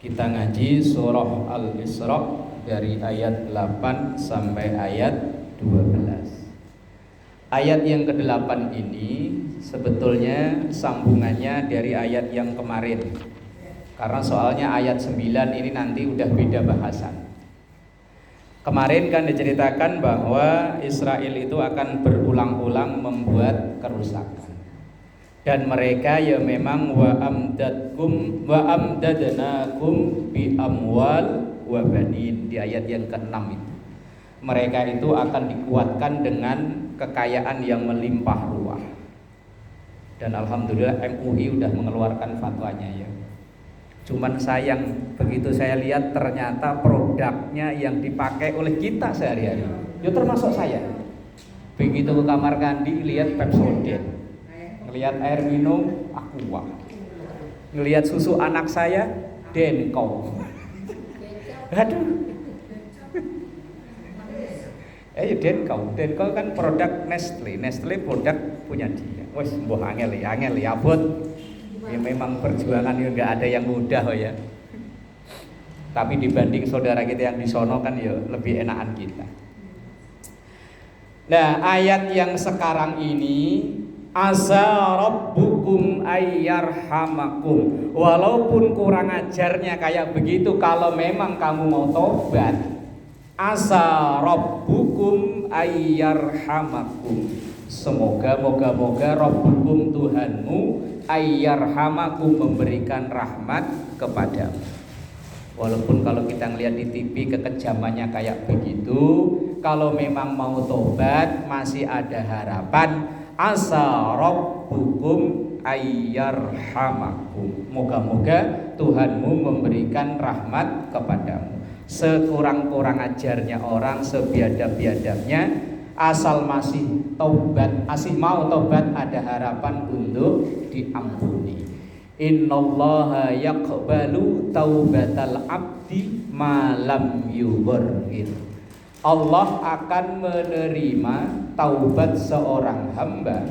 Kita ngaji surah Al-Isra dari ayat 8 sampai ayat 12. Ayat yang ke-8 ini sebetulnya sambungannya dari ayat yang kemarin. Karena soalnya ayat 9 ini nanti udah beda bahasan. Kemarin kan diceritakan bahwa Israel itu akan berulang-ulang membuat kerusakan. Dan mereka ya memang wa amdadnakum bi amwal wa banin, di ayat yang ke-6 itu. Mereka itu akan dikuatkan dengan kekayaan yang melimpah ruah. Dan alhamdulillah MUI udah mengeluarkan fatwanya ya. Cuman sayang begitu saya lihat ternyata produknya yang dipakai oleh kita sehari-hari. Ya termasuk saya. Begitu ke kamar mandi lihat Pepsodent, ngelihat air minum Aqua, ngelihat susu anak saya Denko. Aduh. Denko kan produk Nestle produk punya dia. Wes mbuh angel ya abot. Ya memang perjuangan ya enggak ada yang mudah ya. Tapi dibanding saudara kita yang di sono kan ya lebih enakan kita. Nah, ayat yang sekarang ini asa rabbukum ayyarhamakum. Walaupun kurang ajarnya kayak begitu, kalau memang kamu mau tobat, asa rabbukum ayyarhamakum. Semoga moga rabbukum Tuhanmu ayyarhamakum memberikan rahmat kepadamu. Walaupun kalau kita ngelihat di TV kekejamannya kayak begitu, kalau memang mau tobat masih ada harapan. Asa rabbukum ayyarhamakum. Moga-moga Tuhanmu memberikan rahmat kepadamu. Sekurang-kurang ajarnya orang, sebiadab-biadabnya, asal masih taubat, masih mau taubat, ada harapan untuk diampuni. Innallaha yaqbalu taubatal abdi malam yughargir. Allah akan menerima taubat seorang hamba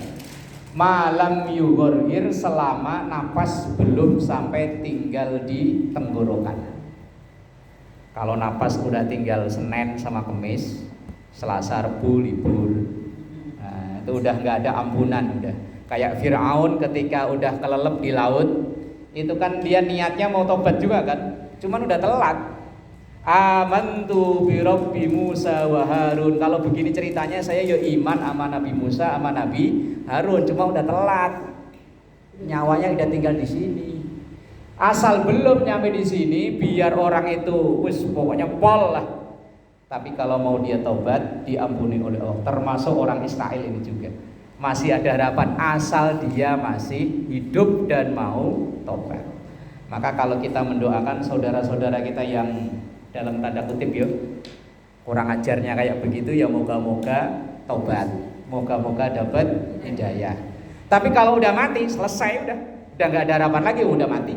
malam yughargir, selama napas belum sampai tinggal di tenggorokan. Kalau napas udah tinggal Senin sama Kamis, Selasa, Rabu libur, nah, itu udah nggak ada ampunan udah. Kayak Fir'aun ketika udah kelelep di laut, itu kan dia niatnya mau tobat juga kan, cuman udah telat. Amantu bi Rabbi Musa wa Harun. Kalau begini ceritanya saya ya iman sama Nabi Musa sama Nabi Harun, cuma udah telat. Nyawanya udah tinggal di sini. Asal belum nyampe di sini, biar orang itu wis pokoknya pol lah. Tapi kalau mau dia tobat, diampuni oleh Allah. Termasuk orang Israel ini juga masih ada harapan, asal dia masih hidup dan mau tobat. Maka kalau kita mendoakan saudara-saudara kita yang dalam tanda kutip ya kurang ajarnya kayak begitu, ya moga-moga tobat, moga-moga dapat hidayah. Tapi kalau udah mati selesai, udah nggak ada harapan lagi, udah mati.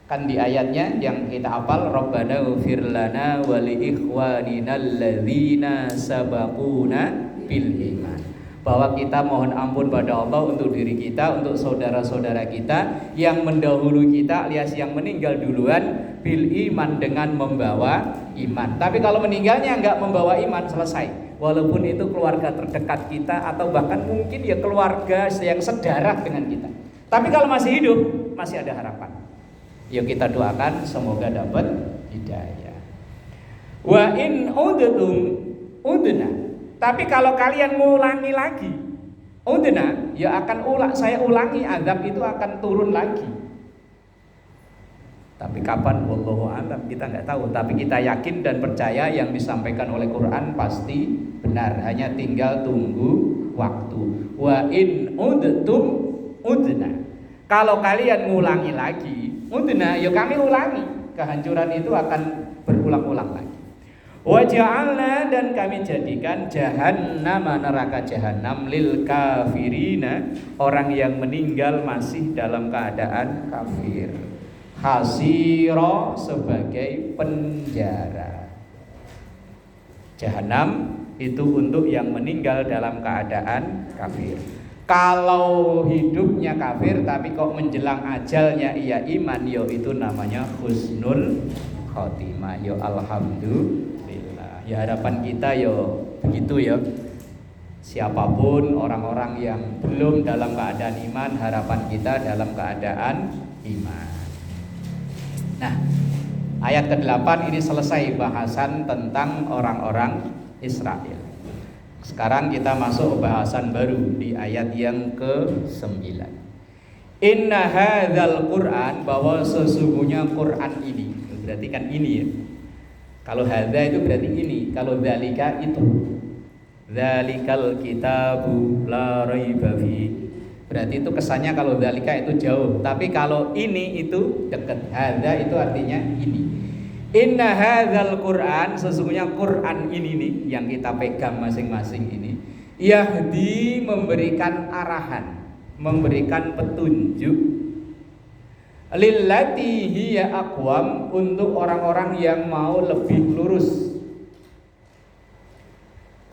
Kan di ayatnya yang kita hafal, Rabbana ighfir lana wa li ikhwanina alladzina sabaquna bil iman, bahwa kita mohon ampun pada Allah untuk diri kita, untuk saudara-saudara kita yang mendahului kita alias yang meninggal duluan, bil iman, dengan membawa iman. Tapi kalau meninggalnya enggak membawa iman, selesai. Walaupun itu keluarga terdekat kita atau bahkan mungkin ya keluarga yang sedarah dengan kita. Tapi kalau masih hidup, masih ada harapan. Yuk kita doakan semoga dapat hidayah. Wa in udna. Tapi kalau kalian mengulangi lagi, udna, ya akan saya ulangi, azab itu akan turun lagi. Tapi kapan, wallahu a'lam, kita nggak tahu. Tapi kita yakin dan percaya yang disampaikan oleh Quran pasti benar. Hanya tinggal tunggu waktu. Wa in udna. Kalau kalian ngulangi lagi, udna, ya kami ulangi. Kehancuran itu akan berulang-ulang lagi. Wa ja'alna, dan kami jadikan jahannam, neraka jahanam, lil kafirina, orang yang meninggal masih dalam keadaan kafir, hasira, sebagai penjara. Jahanam itu untuk yang meninggal dalam keadaan kafir. Kalau hidupnya kafir tapi kok menjelang ajalnya ia iman, yo itu namanya husnul khotimah. Yo alhamdulillah. Ya harapan kita yo begitu ya. Siapapun orang-orang yang belum dalam keadaan iman, harapan kita dalam keadaan iman. Nah, ayat ke-8 ini selesai bahasan tentang orang-orang Israel. Sekarang kita masuk bahasan baru di ayat yang ke-9. Inna hadzal Qur'an, bahwa sesungguhnya Qur'an ini, berarti kan ini ya. Kalau hadza itu berarti ini, kalau dzalika itu. Dzalikal kitabu la raiba fi. Berarti itu kesannya kalau dzalika itu jauh, tapi kalau ini itu dekat. Hadza itu artinya ini. Inna hadzal Qur'an, sesungguhnya Qur'an ini nih yang kita pegang masing-masing ini, yahdi, memberikan arahan, memberikan petunjuk, lillati hiya aqwam, untuk orang-orang yang mau lebih lurus.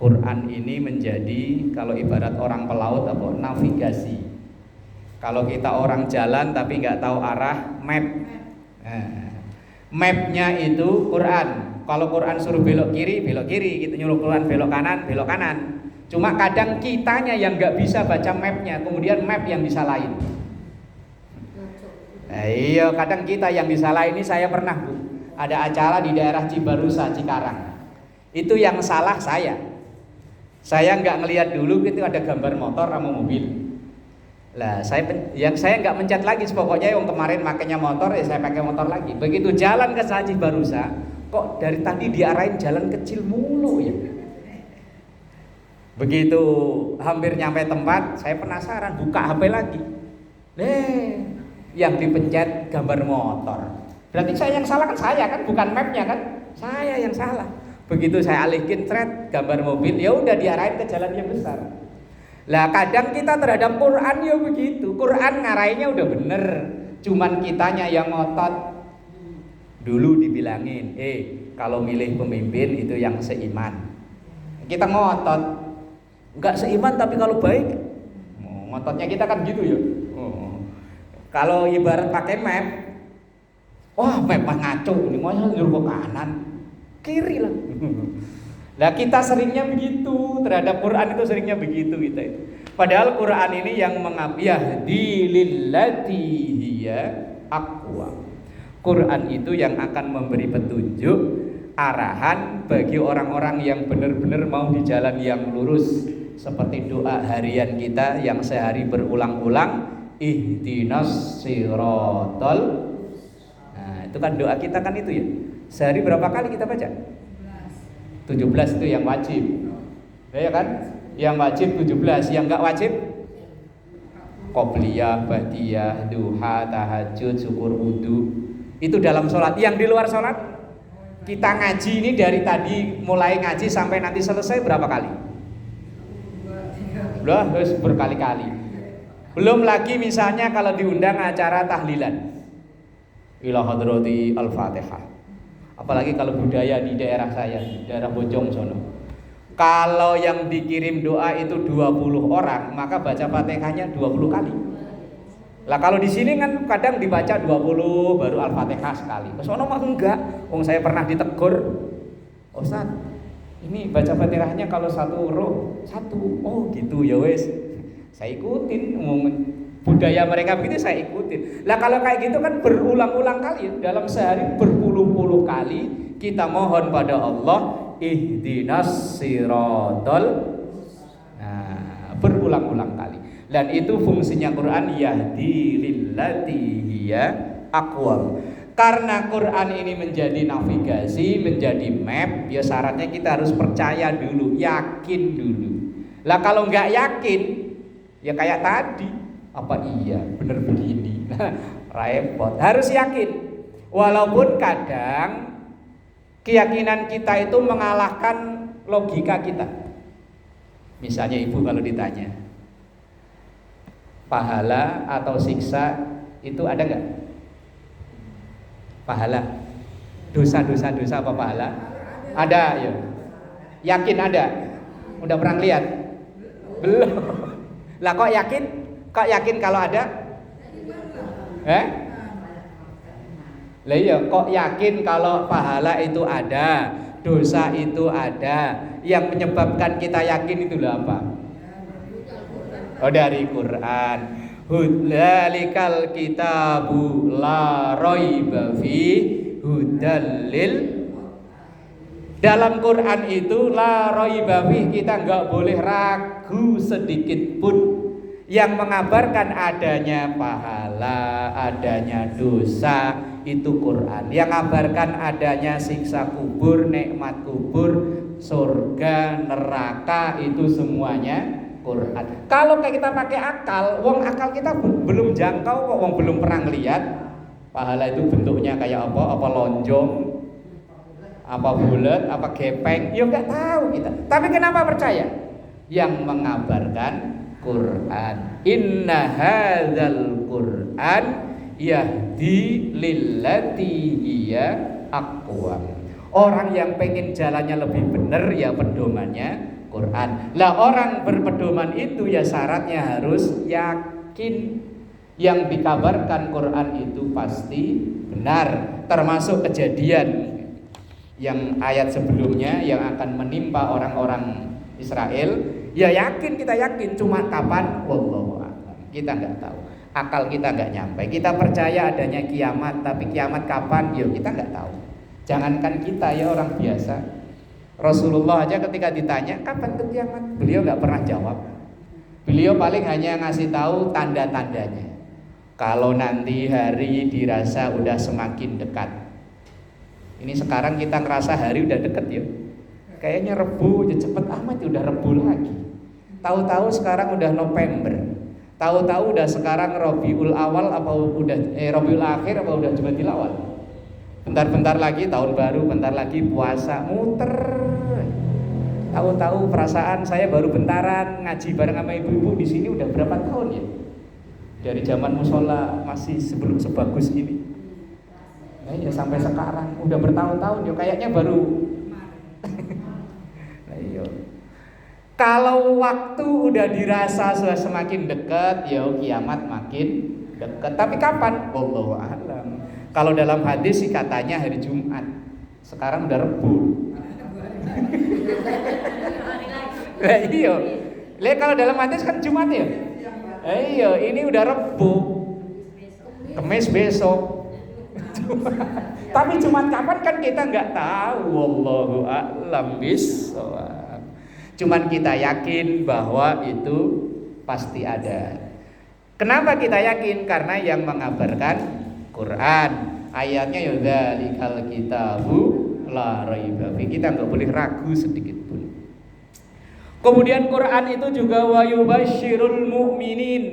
Quran ini menjadi, kalau ibarat orang pelaut apa, navigasi. Kalau kita orang jalan tapi nggak tahu arah, map. Mapnya itu Quran. Kalau Quran suruh belok kiri, gitu. Nyuruh Quran belok kanan. Cuma kadang kitanya yang nggak bisa baca mapnya, kemudian map yang disalahin. Nah, iya, kadang kita yang disalahin. Ini saya pernah, Bu, ada acara di daerah Cibarusa, Cikarang. Itu yang salah saya. Saya nggak ngelihat dulu itu ada gambar motor sama mobil. Lah saya nggak mencet lagi, pokoknya yang kemarin makainya motor ya saya pakai motor lagi. Begitu jalan ke Saji Barusa, kok dari tadi diarahin jalan kecil mulu ya. Begitu hampir nyampe tempat, saya penasaran, buka HP lagi. Yang dipencet gambar motor. Berarti saya yang salah kan, saya kan, bukan mapnya kan, saya yang salah. Begitu saya alihkin thread gambar mobil, ya udah diarahin ke jalan yang besar. Lah kadang kita terhadap Quran ya begitu. Quran ngarahinnya udah bener, cuman kitanya yang ngotot. Dulu dibilangin, kalau milih pemimpin itu yang seiman. Kita ngotot, nggak seiman tapi kalau baik. Ngototnya kita kan gitu ya. Kalau ibarat pakai map, wah map mah ngaco, ini mau nyuruh ke kanan, kiri lah. Nah kita seringnya begitu, terhadap Quran itu seringnya begitu kita itu. Padahal Quran ini yang yahdi lillati hiya aqwam. Quran itu yang akan memberi petunjuk, arahan bagi orang-orang yang benar-benar mau di jalan yang lurus. Seperti doa harian kita yang sehari berulang-ulang, ihdinas siratal. Nah itu kan doa kita kan itu ya. Sehari berapa kali kita baca? 17 itu yang wajib, ya kan? Yang wajib 17, yang enggak wajib qobliyah, ba'diyah, duha, tahajud, syukur, wudu. Itu dalam sholat. Yang di luar sholat, kita ngaji ini dari tadi mulai ngaji sampai nanti selesai berapa kali? Udah terus berkali-kali. Belum lagi misalnya kalau diundang acara tahlilan, ila hadrati al-Fatihah. Apalagi kalau budaya di daerah saya, daerah Bojong sono. Kalau yang dikirim doa itu 20 orang, maka baca Fatihahnya 20 kali. Lah kalau di sini kan kadang dibaca 20 baru Al-Fatihah sekali. Sono mah enggak. Saya pernah ditegur, "Ustaz, ini baca Fatihahnya kalau satu roh, satu." Oh, gitu ya wes. Saya ikutin budaya mereka begitu, saya ikutin. Lah kalau kayak gitu kan berulang-ulang kali ya, dalam sehari berpuluh-puluh kali kita mohon pada Allah, ihdinas siratal. Nah, berulang-ulang kali. Dan itu fungsinya Quran, yahdi lillati hiya aqwam. Karena Quran ini menjadi navigasi, menjadi map, ya syaratnya kita harus percaya dulu, yakin dulu. Lah kalau nggak yakin, ya kayak tadi, apa iya benar begini? Repot. Harus yakin. Walaupun kadang keyakinan kita itu mengalahkan logika kita. Misalnya ibu kalau ditanya, pahala atau siksa itu ada nggak? Pahala, dosa apa pahala? Ada ya. Yakin ada? Udah pernah lihat? Belum. Lah kok yakin? Kok yakin kalau ada? Lah iya, kok yakin kalau pahala itu ada, dosa itu ada? Yang menyebabkan kita yakin itu apa? Oh, dari Quran. Hudzalikal kitabu la raiba fi hudallil. Dalam Quran itu la raiba fi, kita enggak boleh ragu sedikit pun. Yang mengabarkan adanya pahala, adanya dosa itu Quran. Yang mengabarkan adanya siksa kubur, nikmat kubur, surga, neraka itu semuanya Quran. Kalau kayak kita pakai akal, akal kita belum jangkau kok, belum pernah lihat pahala itu bentuknya kayak apa? Apa lonjong, apa bulat, apa gepeng? Ya nggak tahu kita. Tapi kenapa percaya? Yang mengabarkan Quran. Inna hadzal Quran yahdi lillati hiya aqwam. Orang yang pengen jalannya lebih benar ya pedomannya Quran. Lah orang berpedoman itu ya syaratnya harus yakin yang dikabarkan Quran itu pasti benar, termasuk kejadian yang ayat sebelumnya yang akan menimpa orang-orang Israel. Ya yakin, kita yakin, cuma kapan? Wallahu a'lam. Kita nggak tahu. Akal kita nggak nyampe. Kita percaya adanya kiamat, tapi kiamat kapan? Ya kita nggak tahu. Jangankan kita ya orang biasa. Rasulullah aja ketika ditanya kapan itu kiamat, beliau nggak pernah jawab. Beliau paling hanya ngasih tahu tanda-tandanya. Kalau nanti hari dirasa udah semakin dekat. Ini sekarang kita ngerasa hari udah deket ya. Kayaknya Rebu ya cepet amat ya, udah Rebu lagi. Tahu-tahu sekarang udah November. Tahu-tahu udah sekarang Rabiul Awal apa udah Rabiul Akhir apa udah Jumadil Awal. Bentar-bentar lagi tahun baru, bentar lagi puasa, muter. Tahu-tahu perasaan saya baru bentaran ngaji bareng sama ibu-ibu di sini udah berapa tahun ya? Dari zaman musola masih sebelum sebagus ini. Nah, ya sampai sekarang udah bertahun-tahun ya, kayaknya baru. Nah, iya. Kalau waktu udah dirasa sudah semakin dekat, ya kiamat makin dekat. Tapi kapan? Wallahu a'lam. Kalau dalam hadis sih katanya hari Jumat. Sekarang udah Rebu. Lah iya. Lah kalau dalam hadis kan Jumat ya? Iya, ini udah Rebu. Kamis besok. Tapi Jumat kapan kan kita nggak tahu. Wallahu a'lam bishawab. Cuman kita yakin bahwa itu pasti ada. Kenapa kita yakin? Karena yang mengabarkan Quran. Ayatnya ya dzalikal kitabu la raiba fi. Kita nggak boleh ragu sedikit pun. Kemudian Quran itu juga wa yubasyirul mu'minin,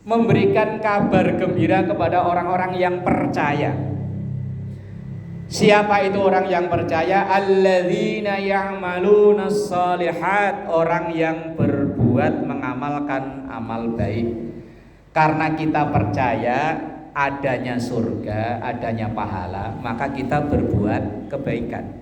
memberikan kabar gembira kepada orang-orang yang percaya. Siapa itu orang yang percaya? Alladzina ya'malunas shalihat, orang yang berbuat mengamalkan amal baik. Karena kita percaya adanya surga, adanya pahala, maka kita berbuat kebaikan.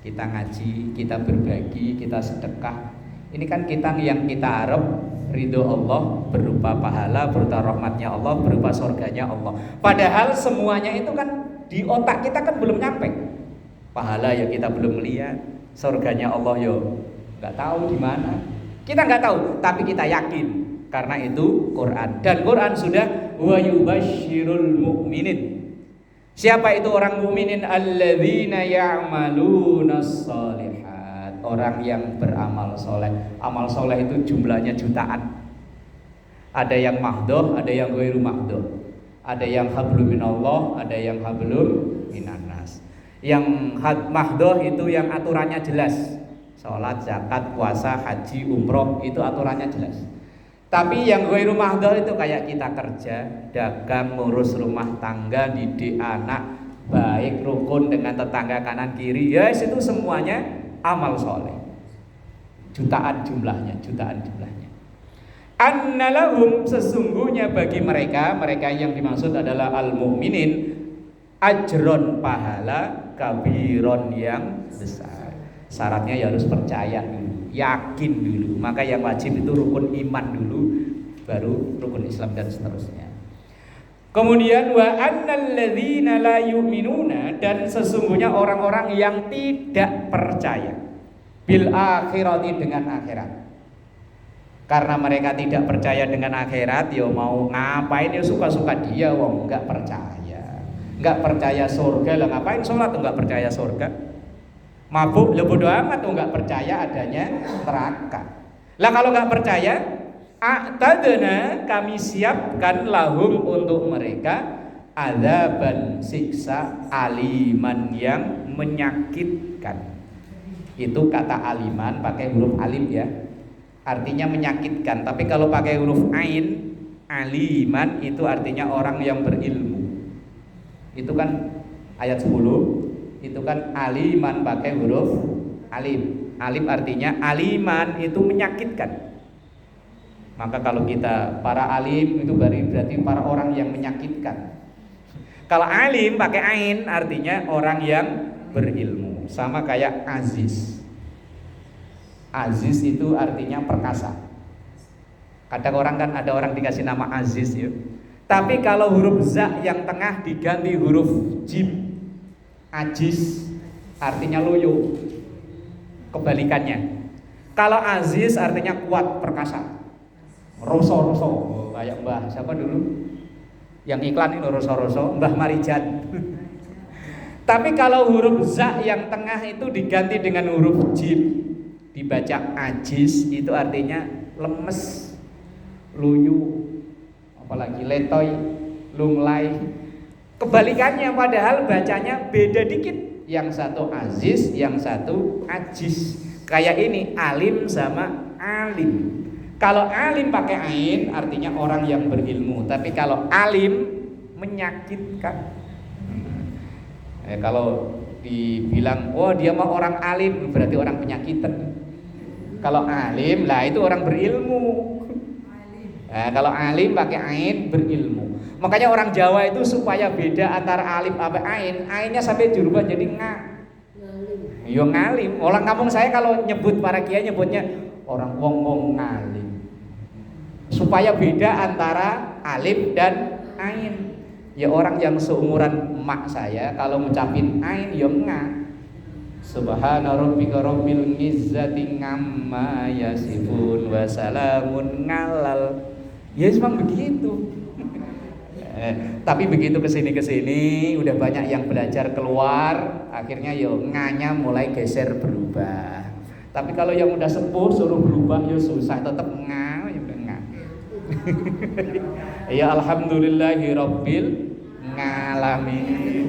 Kita ngaji, kita berbagi, kita sedekah. Ini kan kita yang kita harap ridho Allah berupa pahala, berupa rahmatnya Allah, berupa surganya Allah. Padahal semuanya itu kan di otak kita kan belum nyampe. Pahala ya kita belum lihat, surganya Allah ya nggak tahu di mana. Kita nggak tahu, tapi kita yakin karena itu Quran. Dan Quran sudah wa yubasyirul mu'minin. Siapa itu orang mukminin? Alladzina ya'malunas shalihat, orang yang beramal soleh. Amal soleh itu jumlahnya jutaan. Ada yang mahdoh, ada yang ghairu mahdoh. Ada yang hablum minallah, ada yang hablum minannas. Yang mahdoh itu yang aturannya jelas. Sholat, zakat, puasa, haji, umroh itu aturannya jelas. Tapi yang ghairu mahdoh itu kayak kita kerja, dagang, ngurus rumah tangga, didik anak, baik rukun dengan tetangga kanan kiri. Ya itu semuanya amal soleh. Jutaan jumlahnya. Annalahum, sesungguhnya bagi mereka yang dimaksud adalah al-mu'minin, ajron, pahala, kabiron, yang besar. Syaratnya ya harus percaya dulu, yakin dulu. Maka yang wajib itu rukun iman dulu, baru rukun Islam dan seterusnya. Kemudian wa annal ladzina la yu'minuna, dan sesungguhnya orang-orang yang tidak percaya bil akhirati, dengan akhirat. Karena mereka tidak percaya dengan akhirat, ya mau ngapain ya suka-suka dia, wong enggak percaya. Enggak percaya surga, lah ngapain sholat enggak percaya surga? Mabuk, lah bodo amat enggak percaya adanya neraka. Lah kalau enggak percaya, a'tadna, kami siapkan lahum untuk mereka adzaban, siksa aliman, yang menyakitkan. Itu kata aliman pakai huruf alif ya, artinya menyakitkan. Tapi kalau pakai huruf ain, aliman, itu artinya orang yang berilmu. Itu kan ayat 10, itu kan aliman pakai huruf alif. Alif artinya aliman, itu menyakitkan. Maka kalau kita para alim itu berarti para orang yang menyakitkan. Kalau alim pakai ain artinya orang yang berilmu. Sama kayak aziz. Aziz itu artinya perkasa. Kadang orang kan ada orang dikasih nama Aziz ya. Tapi kalau huruf za yang tengah diganti huruf jim, ajiz, artinya loyo. Kebalikannya. Kalau Aziz artinya kuat, perkasa. Roso-roso, kayak Mbah siapa dulu? Yang iklan ini roso-roso, Mbah Marijan. Tapi kalau huruf za yang tengah itu diganti dengan huruf jim, dibaca ajiz, itu artinya lemes, luyu, apalagi letoy, lunglai. Kebalikannya, padahal bacanya beda dikit. Yang satu aziz, yang satu ajiz. Kayak ini alim sama alim. Kalau alim pakai ain artinya orang yang berilmu, tapi kalau alim menyakitkan. Kalau dibilang oh dia mah orang alim, berarti orang penyakitan. Kalau alim lah itu orang berilmu. Kalau alim pakai ain, berilmu. Makanya orang Jawa itu supaya beda antara alim apa ain, ainnya sampai dirubah jadi nga. Yo ngalim. Orang kampung saya kalau nyebut para kiai nyebutnya orang wong ngalim. Supaya beda antara alif dan ain. Ya orang yang seumuran emak saya kalau ngucapin ain ya nga. Subhana rabbika rabbil izzati ngamma yasifun wa salamun ngalal. Ya memang begitu. Tapi begitu kesini udah banyak yang belajar keluar, akhirnya yo nganya mulai geser berubah. Tapi kalau yang udah sepuh suruh berubah yo susah, tetap nga, ya udah nga. Ya alhamdulillahi rabbil ngalamin.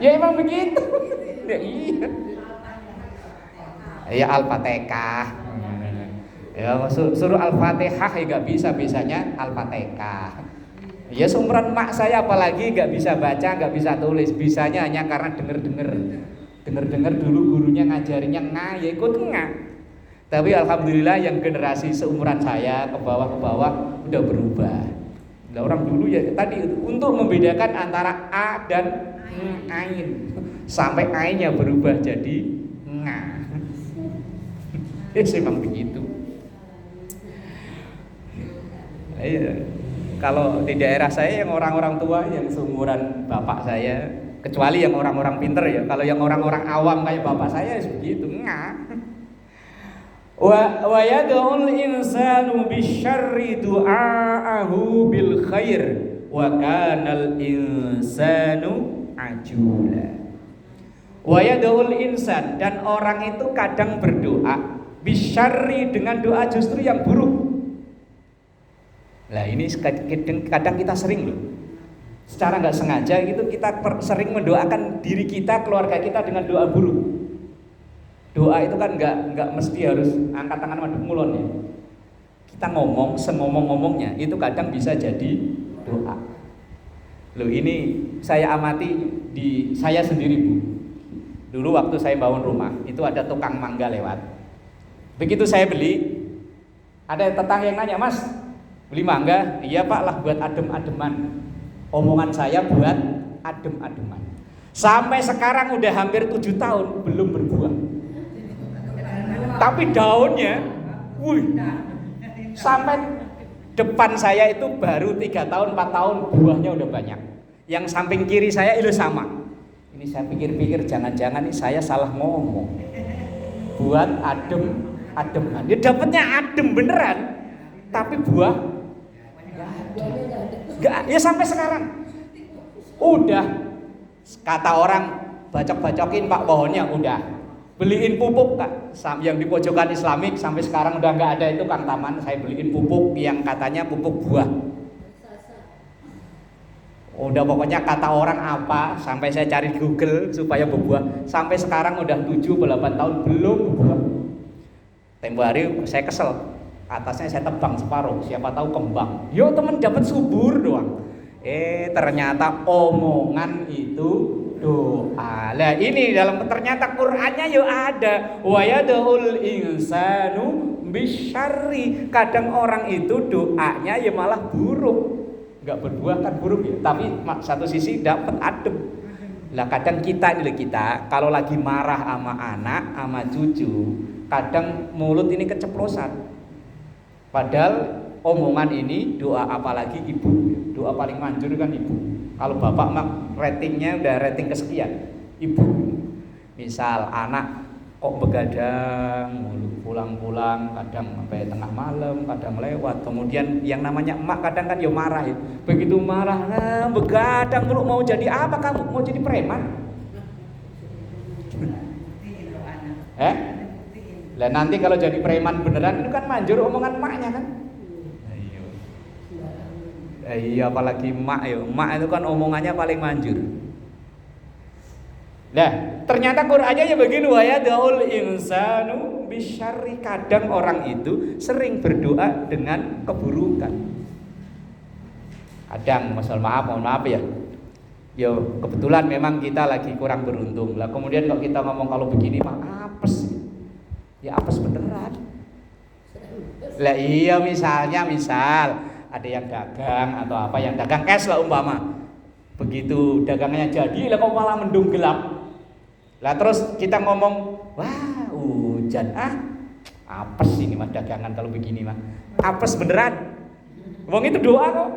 Ya emang begitu. Ya iya. Ya Al-Fatihah. Ya suruh Al-Fatihah ya gak bisa, bisanya Al-Fatihah. Ya seumuran mak saya apalagi gak bisa baca, gak bisa tulis, bisanya hanya karena denger dulu gurunya ngajarinya nga, ya ikut nga. Tapi alhamdulillah yang generasi seumuran saya ke bawah udah berubah. Nah, orang dulu ya tadi untuk membedakan antara a dan ain, sampai ainnya berubah jadi nga. Memang begitu. Kalau di daerah saya yang orang-orang tua yang seumuran bapak saya, kecuali yang orang-orang pinter ya. Kalau yang orang-orang awam kayak bapak saya begitu nga. Wa yad'ul insanu bisyarri du'aahu bil khair wa kanal insanu ajula. Wa yad'ul insan, dan orang itu kadang berdoa bisyarri, dengan doa justru yang buruk. Lah ini kadang kita sering loh, secara nggak sengaja gitu kita sering mendoakan diri kita, keluarga kita dengan doa buruk. Doa itu kan nggak mesti harus angkat tangan madhep mulon ya. Kita ngomong sengomong-ngomongnya itu kadang bisa jadi doa. Loh ini saya amati di saya sendiri Bu. Dulu waktu saya bangun rumah itu ada tukang mangga lewat. Begitu saya beli, ada tetangga yang nanya, Mas, beli mangga? Iya Pak, lah buat adem-ademan. Omongan saya buat adem-ademan. Sampai sekarang udah hampir 7 tahun belum berbuah. Tapi daunnya, sampai Depan saya itu baru 3 tahun 4 tahun buahnya udah banyak. Yang samping kiri saya itu sama. Ini saya pikir-pikir jangan-jangan ini saya salah ngomong. Buat ademan. Dia dapatnya adem beneran, tapi buah enggak. Ya sampai sekarang. Udah kata orang bacok-bacokin Pak pohonnya udah. Beliin pupuk Kak, yang di pojokan Islamik sampai sekarang udah nggak ada itu Kang Taman. Saya beliin pupuk yang katanya pupuk buah. Udah pokoknya kata orang apa sampai saya cari di Google supaya berbuah. Sampai sekarang udah 7-8 tahun belum berbuah. Tempo hari saya kesel, atasnya saya tebang separuh. Siapa tahu kembang. Yo temen dapat subur doang. Ternyata omongan itu doa. Lah ini dalam ternyata Qur'annya yo ada wa yad'ul insanu bisyarri. Kadang orang itu doanya ya malah buruk. Enggak berbuah kan buruk ya, tapi satu sisi dapat adem. Lah kadang kita kalau lagi marah sama anak, sama cucu, kadang mulut ini keceplosan. Padahal omongan ini doa, apalagi ibu. Doa paling manjur kan ibu. Kalau bapak mah ratingnya udah rating kesekian. Ibu, misal anak kok begadang, pulang-pulang kadang sampai tengah malam, kadang lewat. Kemudian yang namanya emak kadang kan ya marah ya. Begitu marah, begadang mulu, mau jadi apa kamu? Mau jadi preman? Lah nanti kalau jadi preman beneran itu kan manjur omongan emaknya kan? Iya apalagi emak ya. Emak itu kan omongannya paling manjur. Nah, ternyata Qur'annya ya begini, wa yad'ul insanu bisyarri. Kadang orang itu sering berdoa dengan keburukan. Kadang mohon maaf ya. Yo kebetulan memang kita lagi kurang beruntung. Lah kemudian kalau kita ngomong kalau begini mah apes. Ya apes beneran. Lah iya misal ada yang dagang atau apa, yang dagang es lah umpama. Begitu dagangnya jadi lah kok malah mendung gelap. Lah terus kita ngomong, wah hujan apes ini mah dagangan kalau begini mah. Apes beneran. Wong itu doa kok.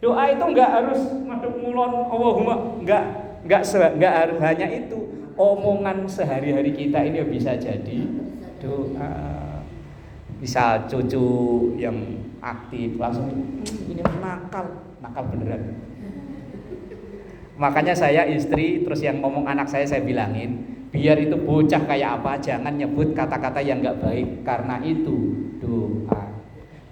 Doa itu enggak harus madhep ngulon Allahumma, enggak harus hanya itu. Omongan sehari-hari kita ini bisa jadi doa. Misal cucu yang aktif langsung ini nakal beneran. Makanya saya istri terus yang ngomong anak saya bilangin, biar itu bocah kayak apa jangan nyebut kata-kata yang nggak baik, karena itu doa.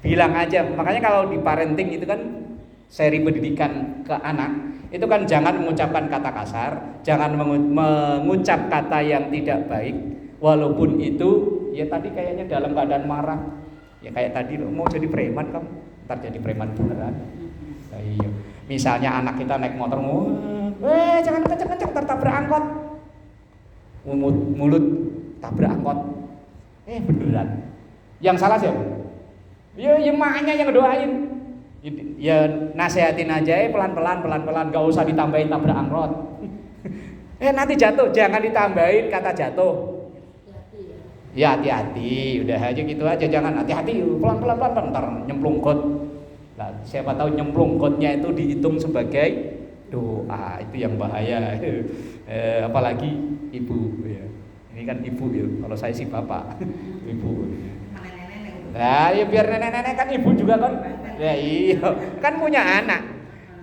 Bilang aja. Makanya kalau di parenting itu kan seri pendidikan ke anak itu kan jangan mengucapkan kata kasar, jangan mengucap kata yang tidak baik, walaupun itu ya tadi kayaknya dalam keadaan marah. Ya kayak tadi lo mau jadi preman kamu, ntar jadi preman beneran. Nah, iya. Misalnya anak kita naik motor, jangan kenceng-kenceng tertabrak angkot. Mulut tabrak angkot. Beneran. Yang salah siapa? Ya maknya yang ngedoain. Ya nasehatin aja pelan-pelan, gak usah ditambahin tabrak angkot. Nanti jatuh, jangan ditambahin kata jatuh. Ya hati-hati, udah aja gitu aja, jangan hati-hati, pelan-pelan ntar nyemplung got. Nah, siapa tahu nyemplung gotnya itu dihitung sebagai doa, itu yang bahaya. Apalagi ibu ya. Ini kan ibu ya, kalau saya sih bapak. Ibu. Nah, ya biar nenek-nenek kan ibu juga kan. Ya iya, kan punya anak.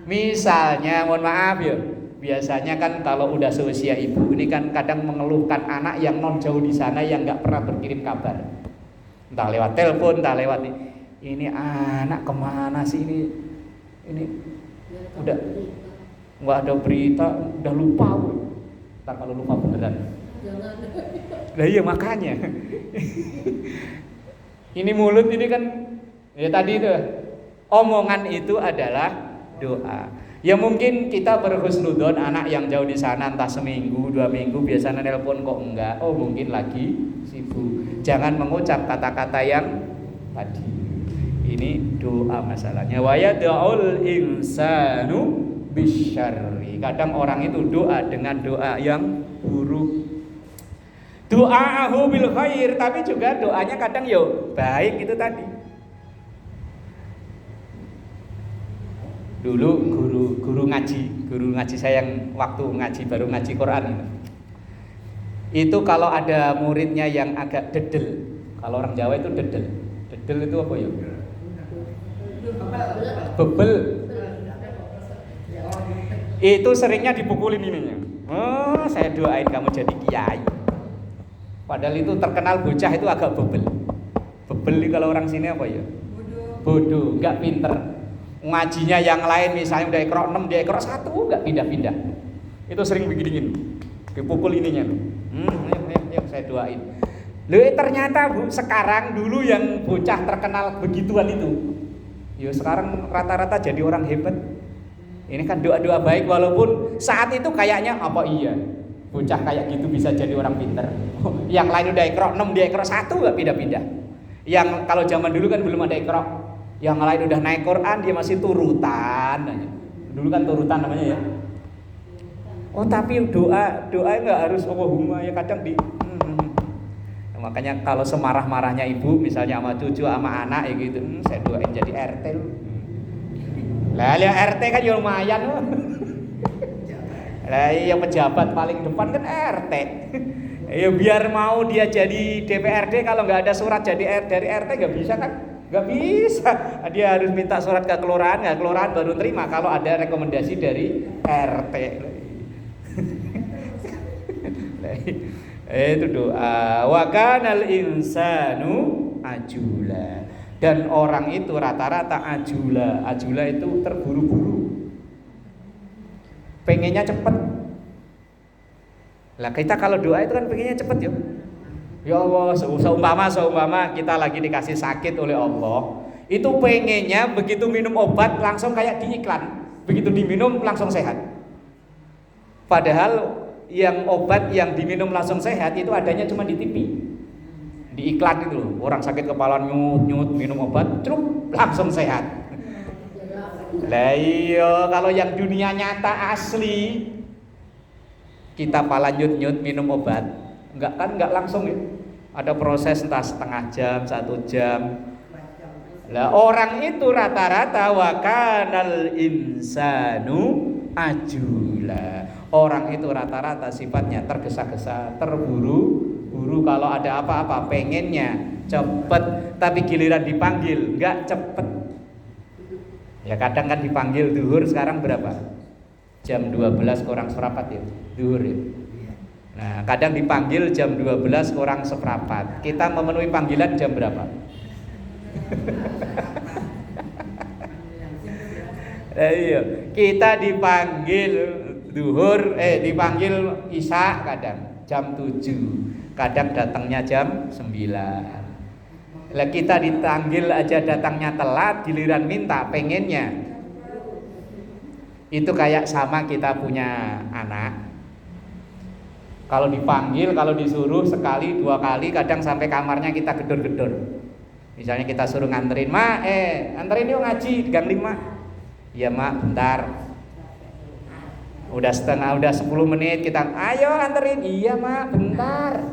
Misalnya mohon maaf ya, biasanya kan kalau udah seusia ibu ini kan kadang mengeluhkan anak yang non jauh di sana yang nggak pernah berkirim kabar, entah lewat telepon, entah lewat ini anak kemana sih ini udah nggak ada berita, udah lupa, ntar kalau lupa beneran. Lah iya makanya ini mulut ini kan ya tadi itu omongan itu adalah doa. Ya mungkin kita berhusnudzon anak yang jauh di sana entah seminggu, 2 minggu biasanya nelpon kok enggak. Oh mungkin lagi sibuk. Jangan mengucap kata-kata yang tadi. Ini doa masalahnya. Wa yad'ul insanu bisyarri. Kadang orang itu doa dengan doa yang buruk. Doa'ahu bil khair, tapi juga doanya kadang yo baik itu tadi. Dulu guru ngaji saya yang waktu ngaji baru ngaji Quran itu kalau ada muridnya yang agak dedel, kalau orang Jawa itu dedel itu apa ya? Bebel. Itu seringnya dipukulin ininya. Oh, saya doain kamu jadi kiai. Padahal itu terkenal bocah itu agak bebel. Bebel kalau orang sini apa ya? Bodoh, enggak pinter. Ngajinya yang lain misalnya udah ekor 6, dia ekor 1 enggak pindah-pindah. Itu sering begini. Dipukul ininya. Ayo saya doain. Loh, ternyata sekarang dulu yang bocah terkenal begituan itu. Ya sekarang rata-rata jadi orang hebat. Ini kan doa-doa baik, walaupun saat itu kayaknya apa iya bocah kayak gitu bisa jadi orang pinter. Yang lain udah ikro 6, dia ikro 1 gak pindah-pindah. Yang kalau zaman dulu kan belum ada ikro. Yang lain udah naik Quran, dia masih turutan. Dulu kan turutan namanya ya. Oh tapi doa nggak harus Allahumma, ya kadang di makanya kalau semarah-marahnya ibu misalnya sama cucu sama anak ya gitu, saya doain jadi RT lu. Lah ya RT kan ya lumayan. Lah iya pejabat paling depan kan RT. Ya biar mau dia jadi DPRD kalau nggak ada surat jadi dari RT nggak bisa kan? Nggak bisa. Dia harus minta surat ke kelurahan, nggak kelurahan baru terima kalau ada rekomendasi dari RT. Itu doa. Wa kanal insanu ajula. Dan orang itu rata-rata ajula. Ajula itu terburu-buru. Pengennya cepet. Lah kita kalau doa itu kan pengennya cepet ya. Ya Allah, seumpama kita lagi dikasih sakit oleh Allah, itu pengennya begitu minum obat langsung kayak di iklan. Begitu diminum langsung sehat. Padahal yang obat yang diminum langsung sehat itu adanya cuma di TV. Di iklan itu loh, orang sakit kepala nyut minum obat, truk langsung sehat. Lah iya, kalau yang dunia nyata asli kita pala nyut minum obat, enggak langsung ya. Ada proses entah setengah jam, 1 jam. Lah orang itu rata-rata wa kanal insanu ajula. Orang itu rata-rata sifatnya tergesa-gesa, terburu-buru, kalau ada apa-apa pengennya cepet, tapi giliran dipanggil enggak cepet. Ya kadang kan dipanggil duhur, sekarang berapa? Jam 12 kurang seperempat ya, duhur ya. Nah kadang dipanggil jam 12 kurang seperempat. Kita memenuhi panggilan jam berapa? Iya, kita dipanggil duhur, dipanggil isya kadang jam 7, kadang datangnya jam 9. Lah kita dipanggil aja datangnya telat, giliran minta pengennya. Itu kayak sama kita punya anak. Kalau dipanggil, kalau disuruh sekali, 2 kali, kadang sampai kamarnya kita gedor-gedor. Misalnya kita suruh nganterin, "Ma, anterin yuk ngaji di Gang 5." "Iya, Mak, bentar." Udah 10 menit kita, "Ayo anterin." "Iya, Mak, bentar."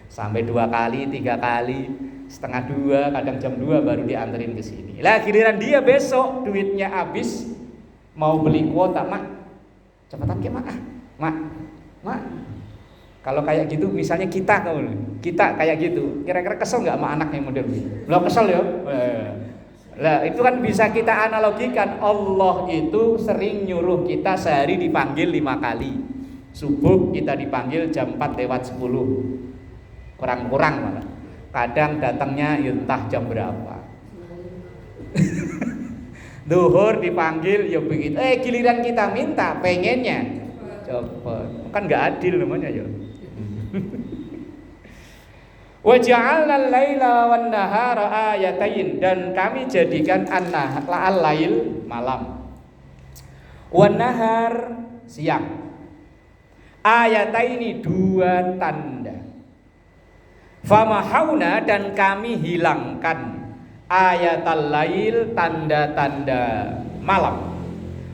Sampai 2 kali, 3 kali, setengah 2, kadang jam 2 baru dianterin ke sini. Lah giliran dia besok duitnya habis, mau beli kuota, "Mak, cepetan ke Mak. Mak." Kalau kayak gitu misalnya kita kayak gitu, kira-kira kesel nggak sama anak yang model gitu? Lo kesel ya? Lah itu kan bisa kita analogikan, Allah itu sering nyuruh kita sehari dipanggil 5 kali. Subuh kita dipanggil jam 4 lewat 10, kurang malah. Kadang datangnya entah jam berapa. Duhur dipanggil ya begitu. Giliran kita minta pengennya cepet, kan nggak adil namanya ya. Wa ja'alna al-laila wan nahara ayatain, dan kami jadikan al-lail malam, wan nahar siang, ayataini 2 tanda. Famahawna, dan kami hilangkan ayatal lail, tanda-tanda malam,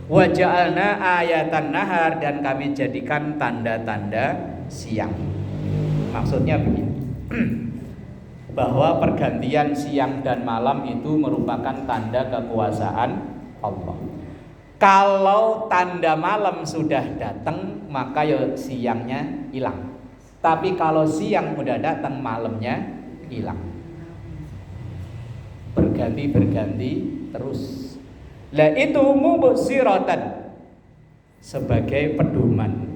wa ja'alna ayatan nahar, dan kami jadikan tanda-tanda siang. Maksudnya begini, bahwa pergantian siang dan malam itu merupakan tanda kekuasaan Allah. Kalau tanda malam sudah datang, maka ya siangnya hilang. Tapi kalau siang udah datang, malamnya hilang. Berganti terus. Lah itu mubsiratan, sebagai pedoman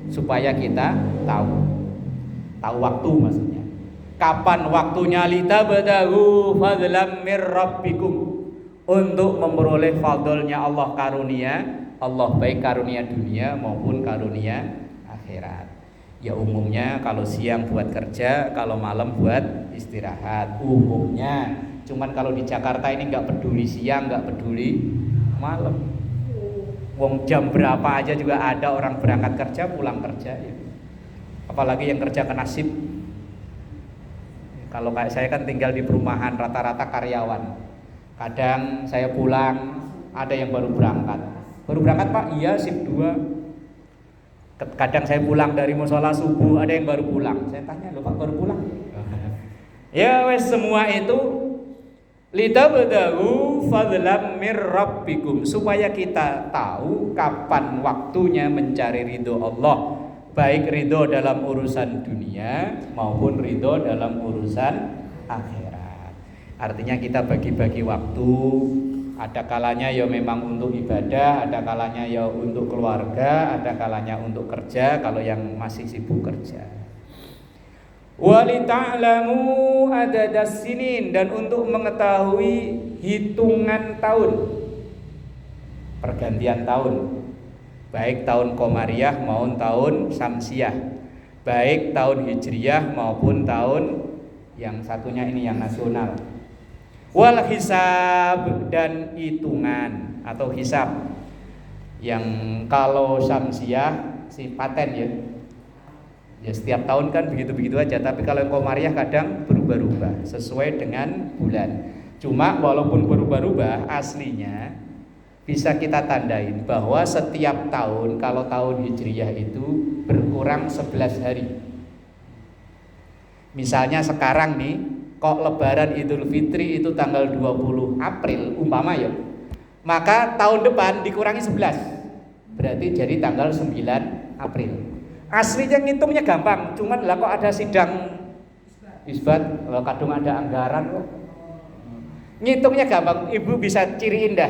supaya kita tahu waktu maksudnya. Kapan waktunya litabdahu fadlam mir rabbikum, untuk memperoleh fadlnya Allah, karunia Allah, baik karunia dunia maupun karunia akhirat. Ya umumnya kalau siang buat kerja, kalau malam buat istirahat umumnya. Cuman kalau di Jakarta ini nggak peduli siang, nggak peduli malam. Wong jam berapa aja juga ada orang berangkat kerja, pulang kerja ya. Apalagi yang kerja kena shift. Kalau kayak saya kan tinggal di perumahan, rata-rata karyawan. Kadang saya pulang, ada yang baru berangkat. Baru berangkat Pak? Iya, shift 2. Kadang saya pulang dari mushola subuh, ada yang baru pulang. Saya tanya, loh Pak baru pulang? Ya wes, semua itu litabdahu fadlam mir rabbikum, supaya kita tahu kapan waktunya mencari ridho Allah, baik ridho dalam urusan dunia maupun ridho dalam urusan akhirat. Artinya kita bagi-bagi waktu. Ada kalanya ya memang untuk ibadah, ada kalanya ya untuk keluarga, ada kalanya untuk kerja kalau yang masih sibuk kerja. Walita'lamu adadas sinin, dan untuk mengetahui hitungan tahun, pergantian tahun, baik tahun Qamariyah maupun tahun Syamsiyah, baik tahun Hijriyah maupun tahun yang satunya ini yang nasional. Wal hisab, dan hitungan atau hisab, yang kalau Syamsiyah si paten ya. Ya setiap tahun kan begitu-begitu aja, tapi kalau Qamariyah kadang berubah-ubah sesuai dengan bulan. Cuma walaupun berubah-ubah, aslinya bisa kita tandain bahwa setiap tahun, kalau tahun Hijriyah itu berkurang 11 hari. Misalnya sekarang nih, kok Lebaran Idul Fitri itu tanggal 20 April umpama ya, maka tahun depan dikurangi 11, berarti jadi tanggal 9 April. Aslinya ngitungnya gampang, cuman lah kok ada sidang isbat, kadang ada anggaran kok. Ngitungnya gampang, Ibu bisa ciriin dah.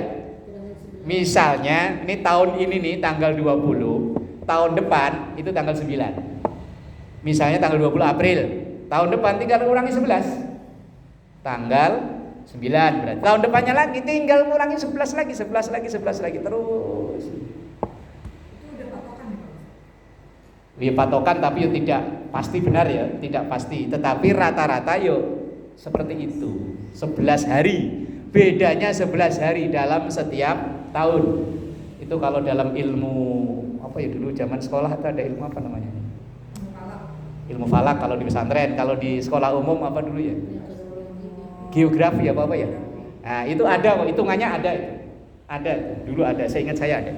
Misalnya ini tahun ini nih tanggal 20, tahun depan itu tanggal 9. Misalnya tanggal 20 April, tahun depan tinggal kurangi 11. Tanggal 9 berarti tahun depannya lagi tinggal kurangi 11 lagi terus. Ya patokan, tapi yo tidak pasti benar ya, tidak pasti. Tetapi rata-rata yo seperti itu. 11 hari. Bedanya 11 hari dalam setiap tahun. Itu kalau dalam ilmu apa ya, dulu zaman sekolah itu ada ilmu apa namanya? Ilmu falak kalau di pesantren. Kalau di sekolah umum apa dulu ya? Geografi apa ya? Nah, itu ada kok, hitungannya ada. Ada, dulu ada, saya ingat saya ada.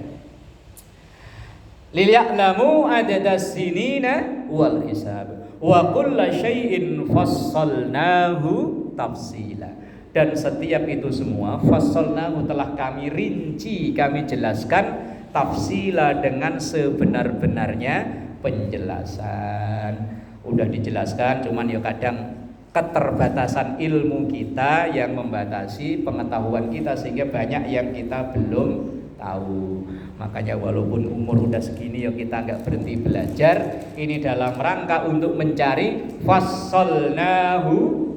Liya'lamu adadas sinina wal hisab wa kulla syai'in fassalnahu tafsila, dan setiap itu semua fassalnahu telah kami rinci, kami jelaskan, tafsila dengan sebenar-benarnya penjelasan. Udah dijelaskan, cuman ya kadang keterbatasan ilmu kita yang membatasi pengetahuan kita, sehingga banyak yang kita belum tahu. Makanya walaupun umur udah segini ya kita nggak berhenti belajar. Ini dalam rangka untuk mencari fassalnahu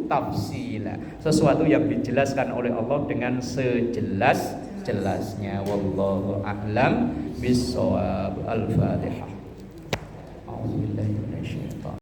tafsila, sesuatu yang dijelaskan oleh Allah dengan sejelas-jelasnya. Wallahu a'lam bissawab. Al-Fatihah. A'udzubillahi minasyaitonir